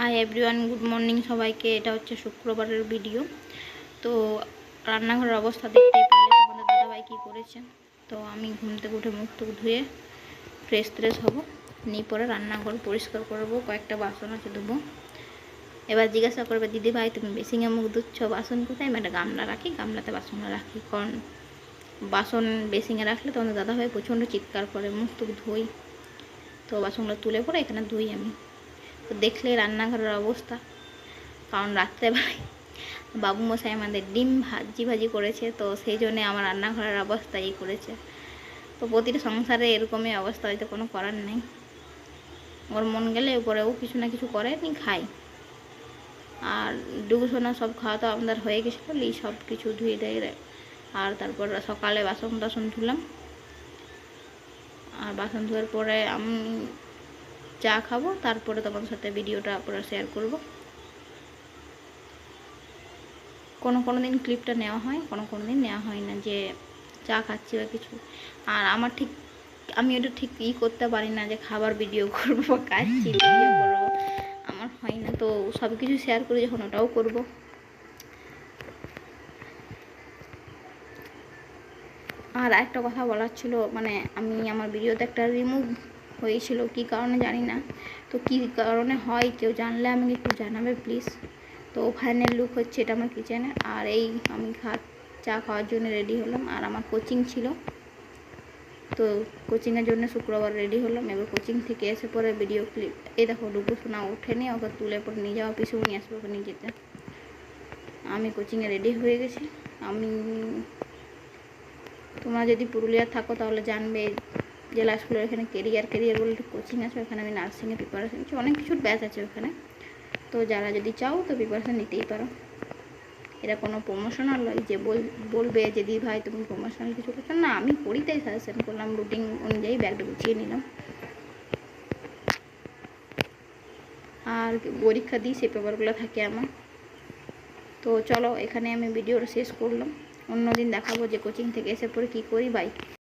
Hi everyone, good morning সবাইকে। এটা হচ্ছে শুক্রবারের ভিডিও। তো রান্নাঘরের অবস্থা দেখতেই পারলে তোমাদের দাদাভাই কী করেছে। তো আমি ঘুম থেকে উঠে মুখ টুক ধুয়ে ফ্রেশ হবো, নিয়ে পরে রান্নাঘর পরিষ্কার করবো, কয়েকটা বাসন আছে ধুবো। এবার জিজ্ঞাসা করবে, দিদি ভাই তুমি বেসিংয়ে মুখ ধুচ্ছ, বাসন কোথায়? আমি একটা গামলা রাখি, গামলাতে বাসন রাখি, কারণ বাসন বেসিংয়ে রাখলে তোমাদের দাদাভাই প্রচণ্ড চিৎকার করে। মুখ টুক ধুই, তো বাসনগুলো তুলে পরে এখানে ধুই আমি। তো দেখলে রান্নাঘরের অবস্থা, কারণ রাত্রেবেলায় বাবু মশাই আমাদের ডিম ভাজি করেছে, তো সেই জন্যে আমার রান্নাঘরের অবস্থা এই করেছে। তো প্রতিটা সংসারে এরকমই অবস্থা, হয়তো কোনো করার নেই। ওর মন গেলে উপরেও কিছু না কিছু করে নি খাই। আর ডুগুসোনা সব খাওয়া তো আমাদের হয়ে গেছিলো, সব কিছু ধুয়ে দেয়। আর তারপর সকালে বাসন ধুলাম, আর বাসন ধোয়ার পরে আমি চা খাবো, তারপরে তোমাদের সাথে ভিডিওটা পুরো শেয়ার করব। কোনো দিন ক্লিপটা নেওয়া হয়, কোনো দিন নেওয়া হয় না, যে চা খাচ্ছি বা কিছু। আর আমি ওটা ঠিক করতে পারি না যে খাবার ভিডিও করবো বা খাচ্ছি ভিডিও করবো, আমার হয় না। তো সব কিছু শেয়ার করে যখন ওটাও করব। আর একটা কথা বলার ছিল, মানে আমি আমার ভিডিওতে একটা রিমুভ হয়েছিল, কি কারণে জানি না। তো কি কারণে হয় কেউ জানলে আমাকে একটু জানাবে প্লিজ। তো ফাইনাল লুক হচ্ছে এটা আমার কিচেনে। আর এই আমি চা খাওয়ার জন্য রেডি হলাম। আর আমার কোচিং ছিল, তো কোচিংয়ের জন্য শুক্রবার রেডি হলাম। এবার কোচিং থেকে এসে পরে ভিডিও ক্লিপ, এই দেখো ডুগুসোনা ওঠেনি, ওকে তুলে পরে নিয়ে যাওয়া, পিছু নিয়ে আসবো ওকে নিয়ে যেতে। আমি কোচিংয়ে রেডি হয়ে গেছি। তোমরা যদি পুরুলিয়া থাকো তাহলে জানবে, জেলা স্কুলের এখানে কেরিয়ার বলে একটা কোচিং আছে, ওখানে আমি নার্সিংয়ে প্রিপারেশন নিচ্ছি, অনেক কিছুর ব্যাচ আছে ওখানে। তো যারা যদি চাও তো প্রিপারেশন নিতেই পারো। এটা কোনো প্রমোশনাল নয় যে বলবে যে দিদি ভাই তুমি প্রমোশনাল কিছু করছো না, আমি পড়ি তাই সাজেশন করলাম, রুটিন অনুযায়ী ব্যাগটা গুছিয়ে নিলাম। আর পরীক্ষা দিই সেই পেপারগুলো থাকে আমার। তো চলো এখানে আমি ভিডিওটা শেষ করলাম, অন্যদিন দেখাবো যে কোচিং থেকে এসে পরে কী করি। বাই।